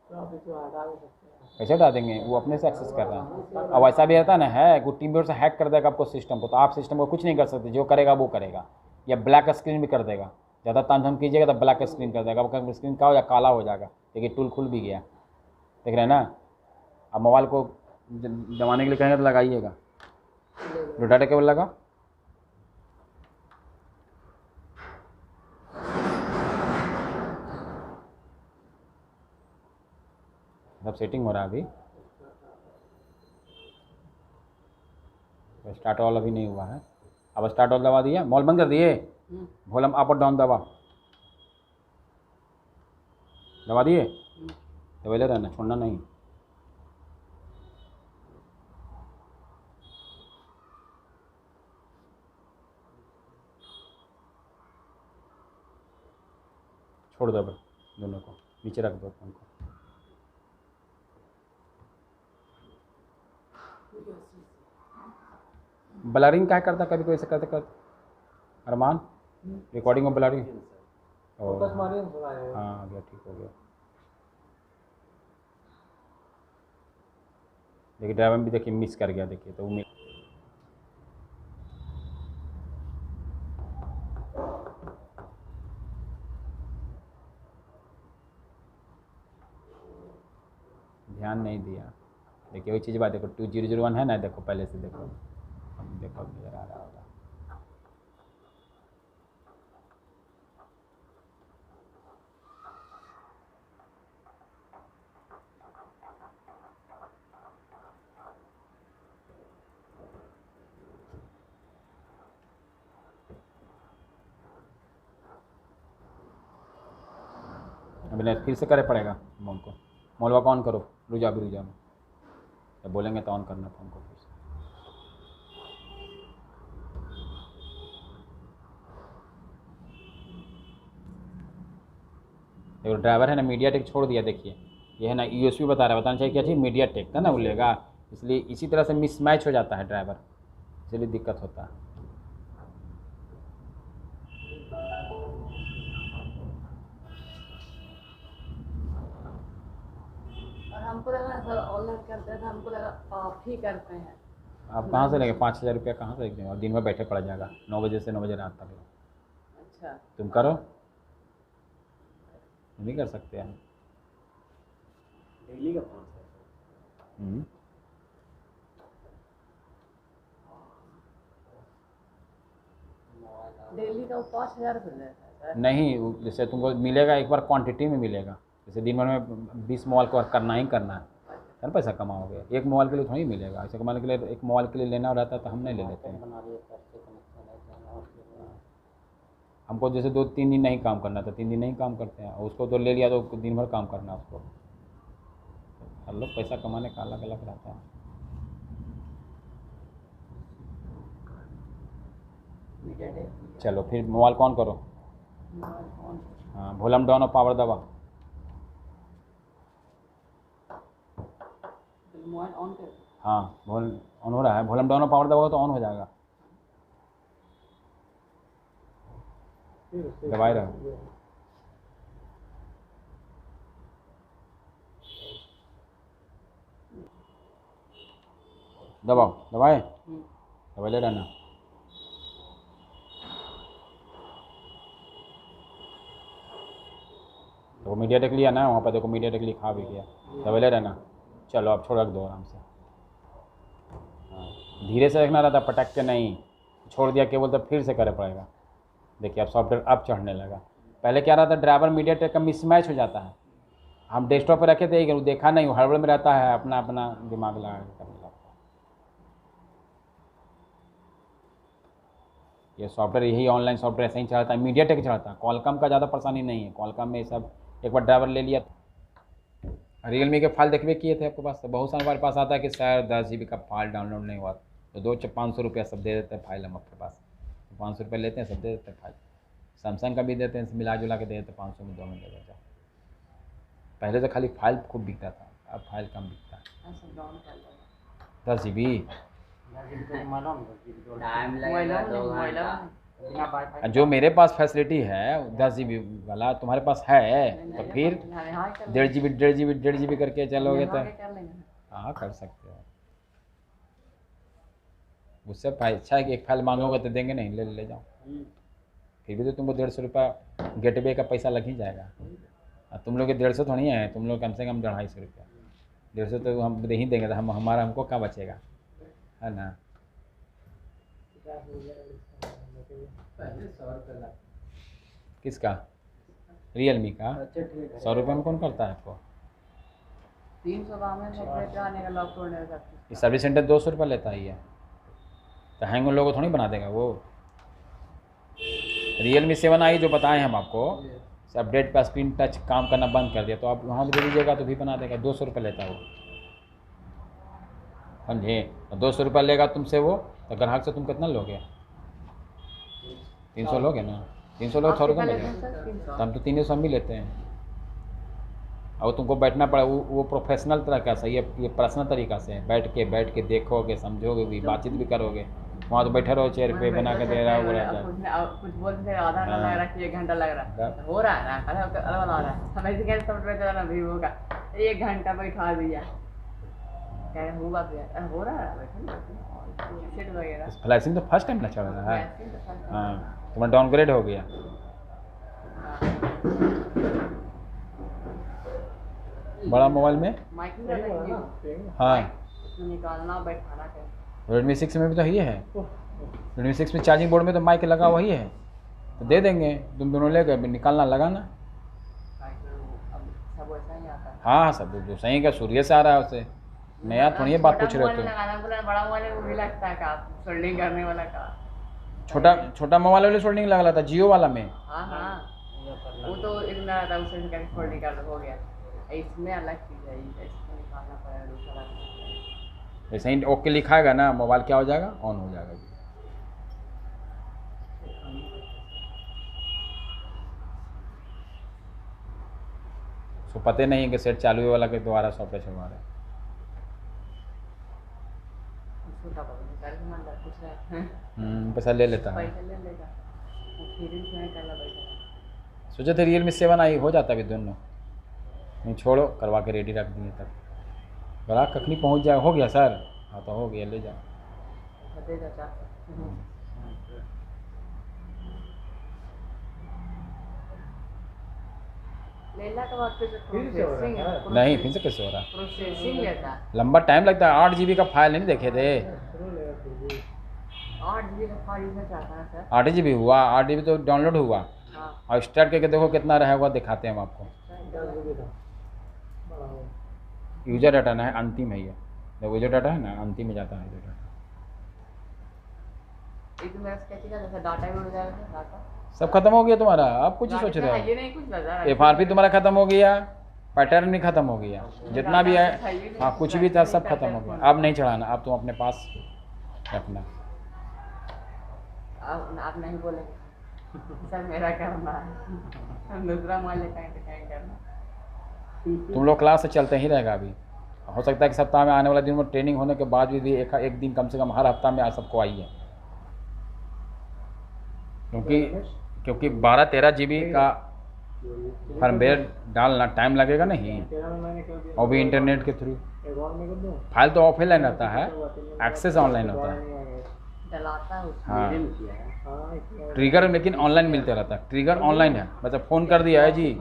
तो आप इसको हटा भी सकते हैं। कैसे हटा देंगे, वो अपने से एक्सेस कर रहा है। अब ऐसा भी रहता है ना है, वो टीम से हैक कर देगा आपको सिस्टम को, तो आप सिस्टम को कुछ नहीं कर सकते, जो करेगा वो करेगा। या ब्लैक स्क्रीन भी कर देगा, ज़्यादा तामझाम कीजिएगा तो ब्लैक स्क्रीन कर देगा, आपका स्क्रीन का हो या काला हो जाएगा। देखिए टूल खुल भी गया, देख रहे हैं ना। अब मोबाइल को जमाने के लिए कहेंगे तो लगाइएगा, जो डाटा केबल लगा। सब सेटिंग हो रहा है अभी, स्टार्ट ऑल अभी नहीं हुआ है। अब स्टार्ट ऑल दबा दिया, मॉल बंद कर दिए, वॉल्यूम अप और डाउन दबा दिए, दबा ले रहना, छोड़ना नहीं। छोड़ दो दोनों को, नीचे रख दो उनको। ब्लरिंग क्या करता, कभी कोई ऐसे करते अरमान, रिकॉर्डिंग में ब्लरिंग। फोकस मारिए ना थोड़ा। हाँ आ गया, ठीक हो गया। देखिए ड्राइवर भी देखिए मिस कर गया, देखिए तो वो ध्यान नहीं दिया। देखिए वही चीज़ बात, देखो 2001 है ना, देखो पहले से देखो, अब देखो नज़र आ रहा होगा। अब नहीं, फिर से करे पड़ेगा मॉल को, मॉल का ऑन करो, रुझा में जब बोलेंगे तो ऑन करना था हमको फिर से। देखो ड्राइवर है ना मीडियाटेक छोड़ दिया, देखिए ये है ना यूएसबी बता रहा है, बताना चाहिए क्या चीज़ मीडियाटेक था ना, वो लेगा, इसलिए इसी तरह से मिसमैच हो जाता है ड्राइवर, इसलिए दिक्कत होता है। और हमको लगा सर ऑनलाइन करते हैं तो हमको लगा आप ही करते हैं। आप कहाँ से लेंगे 5,000 रुपया, कहाँ से लेंगे, और दिन में बैठे पड़ जाएगा 9 बजे से 9 बजे रात तक। अच्छा तुम करो, नहीं कर सकते हम। डेली का 500। डेली का वो 5,000 रुपये लेता है सर। नहीं, जैसे तुमको मिलेगा एक बार क्वांटिटी में मिलेगा, जैसे दिन भर में 20 मोबाइल को करना ही करना है, तब पैसा कमाओगे। एक मोबाइल के लिए थोड़ी मिलेगा, ऐसे कमाने के लिए एक मोबाइल के लिए लेना रहता है तो हम नहीं ले लेते हैं। हमको जैसे 2-3 दिन नहीं काम करना था, 3 दिन नहीं काम करते हैं, और उसको तो ले लिया तो दिन भर काम करना है उसको। हर लोग पैसा कमाने का अलग अलग रहता है। चलो फिर मोबाइल को ऑन करो। हाँ, वॉल्यूम डाउन और पावर दबा। मोबाइल ऑन कर। हाँ वॉल्यूम ऑन हो रहा है, वॉल्यूम डाउन और पावर दबाओगे तो ऑन हो जाएगा। दबाए रहो। दबाओ, दबाए, दबा ले रहना। तो मीडियाटेक लिया ना, वहाँ पर देखो मीडियाटेक लिखा भी गया, दबा ले रहना। चलो अब छोड़ रख दो आराम से। हाँ, धीरे से रखना रहता, पटक के नहीं। छोड़ दिया केबल तो फिर से करना पड़ेगा। देखिए अब सॉफ्टवेयर अब चढ़ने लगा। पहले क्या रहता, ड्राइवर मीडियाटेक का मिसमैच हो जाता है। हम डेस्कटॉप पर रखे थे, वो देखा नहीं, हड़बड़ में रहता है, अपना अपना दिमाग लगा के करने लगता है। ये सॉफ्टवेयर यही ऑनलाइन सॉफ्टवेयर ऐसे ही चलता है, मीडियाटेक चलता है। कॉलकॉम का ज़्यादा परेशानी नहीं है, कॉलकॉम में सब एक बार ड्राइवर ले लिया। रियलमी के फाइल देखबे किए थे आपके पास, तो बहुत सारे हमारे पास आता है कि सर 10 GB का फाइल डाउनलोड नहीं हुआ, तो 500 रुपया सब दे देते हैं फाइल। हम आपके पास 500 रुपये लेते हैं, सब दे देते हैं फाइल। सैमसंग का भी देते हैं, मिला जुला के दे देते हैं 500 में 2 में दे देते हैं। पहले तो खाली फाइल खूब बिकता था, अब फाइल कम बिकता है। 10 GB टाइम लगेगा 2 घंटा। जो मेरे पास फैसिलिटी है 10 GB वाला तुम्हारे पास है, तो फिर 1.5 GB करके चलोगे तो हाँ कर सकते हो। उससे अच्छा है कि एक फाइल मांगोगे तो देंगे नहीं, ले जाओ। फिर भी तो तुमको 150 रुपया गेटवे का पैसा लग ही जाएगा। तुम लोग के 150 थोड़ी है, तुम लोग कम से कम 250 रुपया। 150 तो हम दे ही देंगे, तो हमको क्या बचेगा, है ना। किसका? रियलमी का 100 रुपये में कौन करता है आपको? 300 का हमें सॉफ्टवेयर आने का लॉक तोड़ने का। ये सर्विस सेंटर 200 रुपये लेता ही है, तो हैंग उन लोगों को थोड़ी बना देगा वो। रियलमी 7 आई जो बताए हम आपको, अपडेट का स्क्रीन टच काम करना बंद कर दिया, तो आप वहाँ भी दे दीजिएगा तो भी बना देगा। 200 रुपये लेता है वो, समझे। 200 रुपये लेगा तुमसे वो, तो ग्राहक से तुम कितना लोगे? 300 लोगे ना, 300 लोग 100 रुपये लगेगा, तो हम तो 300 भी लेते हैं। और तुमको बैठना पड़ा, वो प्रोफेशनल तरीका से, ये पर्सनल तरीका से बैठ के देखोगे, समझोगे भी, बातचीत भी करोगे। वहाँ तो बैठे रहो चेयर पे बना के दे रहा है, वो रहता है। कुछ बोलते हैं आधा घंटा लग रहा है कि 1 घंटा लग रहा है, हो रहा है ना, अलग बना रहा है। हम ऐसे कैसे सॉफ्टवेयर चला वीवो का 1 घंटा बैठा दिया, क्या होगा फिर, हो रहा है सेट वगैरह। फ्लैशिंग तो फर्स्ट टाइम ना चल रहा है। हाँ, तुम्हारा डाउनग्रेड हो गया। बड़ा मोबाइल में हाँ निकालना बैठाना क्या। Redmi 6 में भी तो ये है, Redmi 6 में चार्जिंग बोर्ड में तो माइक लगा वही है, तो दे देंगे, तुम दोनों लेकर निकालना लगाना। सब वैसा ही आता है। हाँ सब जो सही का सूर्य से आ रहा है उससे, नया थोड़ी ये बात पूछ रहे हो तुम। बड़ा मोबाइल वो भी लगता है का सोल्डिंग करने वाला का। छोटा मोबाइल वाले सोल्डिंग लगा था जियो वाला में। हाँ हाँ वो तो इतना था, उससे कैसे सोल्डिंग कर हो गया। इसमें अलग चीज़ है, इसमें निकालना पड़ेगा दूसरा। ऐसे ही ओके लिखाएगा ना, मोबाइल क्या हो जाएगा, ऑन हो जाएगा। उसको पता नहीं है कि सेट चालू है वाला के दोबारा सॉफ्टवेयर चलवा रहा है। उसको क्या पता नहीं कर मन लग कुछ रहा पैसा ले लेता है। पैसा ले लेगा वो फिर से करला बैठा। सोचे थे Realme 7 आई हो जाता अभी दोनों, नहीं छोड़ो करवा के रेडी रख दिए तब। बड़ा कखनी पहुंच जाए, हो गया सर? हाँ तो हो गया, ले जाओ। दे चाचा लेला के बाद फिर प्रोसेसिंग नहीं फिर से कैसे हो रहा है? प्रोसेसिंग लेता लंबा टाइम लगता है। 8 GB का फाइल नहीं देखे थे? 8 GB का फाइल में चाहता है सर। 8 GB हुआ, 8 GB तो डाउनलोड हुआ हाँ और स्टार्ट करके देखो कितना रहेगा, दिखाते हैं हम आपको। यूजर डाटा ना है, अंतिम है ये। जब यूजर डाटा है ना, अंतिम में जाता है यूजर डाटा। एक तो मेरा स्केच का जैसा डाटा भी उड़ जाएगा डाटा। सब खत्म हो गया तुम्हारा, आप कुछ ही सोच रहे हो? ये नहीं कुछ लगा FRP तुम्हारा खत्म हो गया, पैटर्न भी खत्म हो गया, जितना भी है हाँ कुछ भी था सब खत्म हो गया। अब नहीं चढ़ाना, अब तुम अपने पास रखना। आप नहीं बोलेंगे सर मेरा करना है, हम दूसरा माल लेकर आए तो क्या करना। तुम लोग क्लास से चलते ही रहेगा अभी। हो सकता है कि सप्ताह में आने वाले दिन में ट्रेनिंग होने के बाद भी एक दिन कम से कम हर हफ्ता में सबको आई है, क्योंकि 12-13 GB का फर्मवेयर डालना टाइम लगेगा नहीं, और भी इंटरनेट के थ्रू। फाइल तो ऑफलाइन रहता है, एक्सेस ऑनलाइन होता है। डलाता है उसमें। हाँ ट्रिगर लेकिन ऑनलाइन मिलते रहता है। ट्रिगर ऑनलाइन है, मतलब फ़ोन कर दिया है जी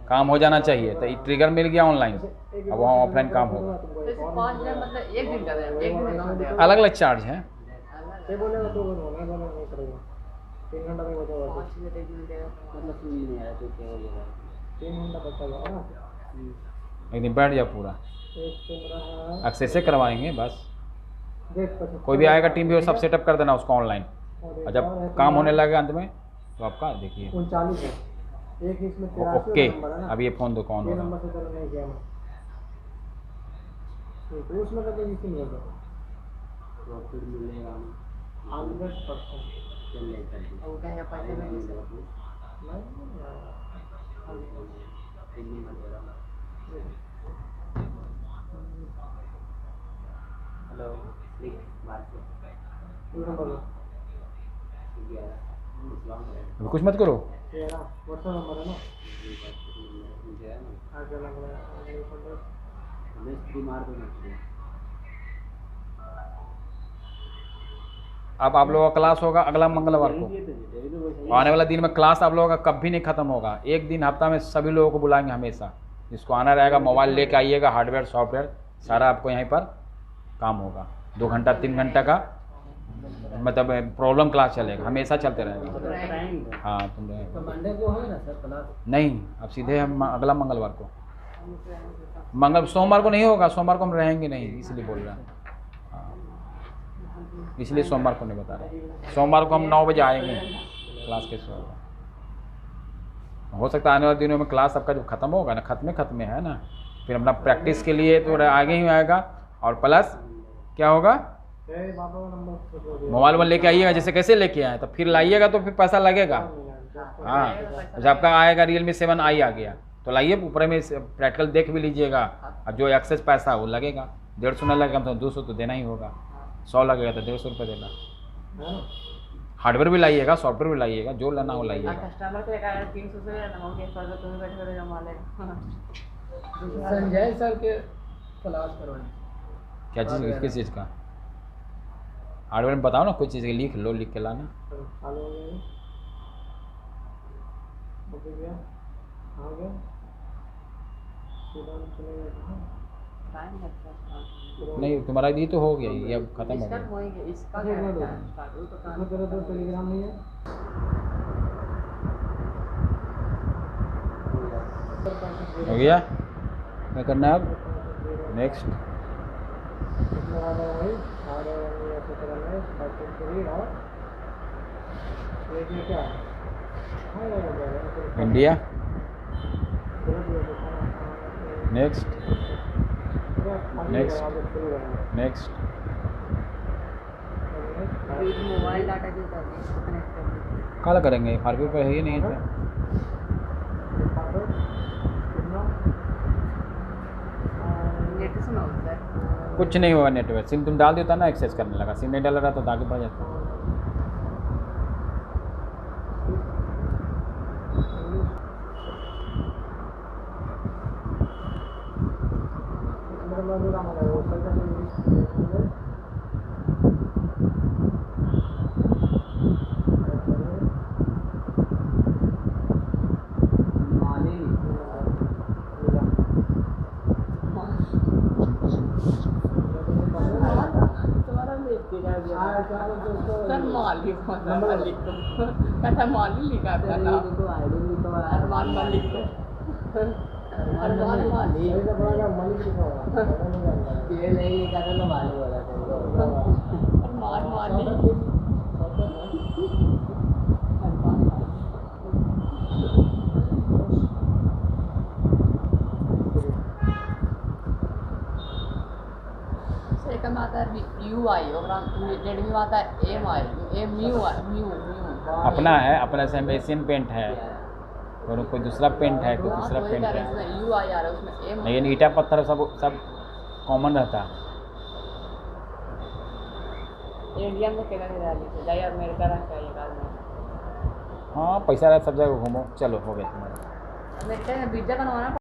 काम हो जाना चाहिए, तो ये ट्रिगर मिल गया ऑनलाइन, अब वहाँ ऑफलाइन काम होगा। जैसे 5 दिन मतलब एक दिन का है, एक दिन में काम देगा। अलग अलग चार्ज है। एक दिन बैठ जाओ पूरा, एक्सेस से करवाएंगे बस। कोई भी आएगा टीम भी वो सब सेटअप कर देना उसको ऑनलाइन, और जब काम होने लगेगा अंत में तो आपका देखिए। 39 है एक इसमें 83 ओके नंबर है ना, अब ये फ़ोन दो कौन ये होगा? नंबर से चलो नहीं किया मैं तो उसमें तो कोई इशू नहीं होगा। प्रॉफिट मिलेगा 100% चलने का वो कहेगा पैसे नहीं दे सकते। हेलो बात अभी कुछ मत करो। ये ना व्हाट्सएप नंबर है ना, आगे लग रहा है मार दो। अब आप लोगों का क्लास होगा अगला मंगलवार को। आने वाला दिन में क्लास आप लोगों का कभी नहीं ख़त्म होगा। एक दिन हफ्ता में सभी लोगों को बुलाएंगे हमेशा। जिसको आना रहेगा मोबाइल लेके आइएगा, हार्डवेयर सॉफ्टवेयर सारा आपको यहीं पर काम होगा। 2 घंटा 3 घंटा का मतलब प्रॉब्लम क्लास चलेगा, हमेशा चलते रहेगा। हाँ तुम तो मंडे को है ना सर क्लास? नहीं, अब सीधे हम अगला मंगलवार को। सोमवार को नहीं होगा, सोमवार को हम रहेंगे नहीं, इसलिए बोल रहे हैं। इसलिए सोमवार को नहीं बता रहे। सोमवार को हम 9 बजे आएंगे क्लास के शुरू। हो सकता है आने वाले दिनों में क्लास आपका जब ख़त्म होगा ना, खत्म है ना, फिर अपना प्रैक्टिस के लिए तो आगे ही आएगा। और प्लस क्या होगा, मोबाइल वोबाइल लेके आइएगा। जैसे कैसे लेके आए तो फिर लाइएगा तो फिर पैसा लगेगा। हाँ जब आपका आएगा Realme 7 आई आ गया तो लाइए, ऊपर में प्रैक्टिकल देख भी लीजिएगा। अब जो एक्सेस पैसा वो लगेगा, 150 ना लगेगा तो 200 तो देना ही होगा। 100 लगेगा तो 150 रुपये देना। हार्डवेयर भी लाइएगा, सॉफ्टवेयर भी लाइएगा, जो लेना हो लाइएगा। कस्टमर को लेकर 300 से लेना होगा, 100 रुपये तुम्हें बैठे बैठे जमा लेगा। संजय सर के क्लास करवाएं। क्या चीज़, किस चीज़ का हार्डवेयर में बताओ ना, कुछ चीज़ लिख लो, लिख के लाना। टाइम लगता है। नहीं तुम्हारा ये तो हो गया, ये अब खत्म हो इसका गया। होएगा, इसका क्या रहता है? स्टार्ट तो काम तेरा तो टेलीग्राम नहीं है। हो गया, क्या करना है अब? Next India, next next next. Mobile data जो था इसको कनेक्ट कर दीजिए। कल करेंगे, फारवी पे है ही नहीं है। कितना कुछ नहीं होगा नेटवर्क। सिम तुम डाल देता ना एक्सेस करने लगा, सिम नहीं डाल रहा तो आगे बढ़ जाता। सर माली मलिक कथा माली लिखा था नाम अरमान मलिक अरमान माली ये नहीं लिखा था तो मालूम वाला था अरमान माली सेकंड में आता है यू आई और जेड में आता है M I M mu mu अपना है, अपना से एशियन पेंट है और कोई दूसरा पेंट है, कोई तीसरा पेंट है। यू आई आ रहा है उसमें एम लेकिन ईटा पत्थर सब कॉमन रहता है। इंडिया में कितना नहीं डाली थी जाइए अमेरिका रह चाहिए काल में हाँ पैसा रहे सब जगह घूमो, चलो हो गया तुम्हारा। अमेरिका में वीजा बनवाना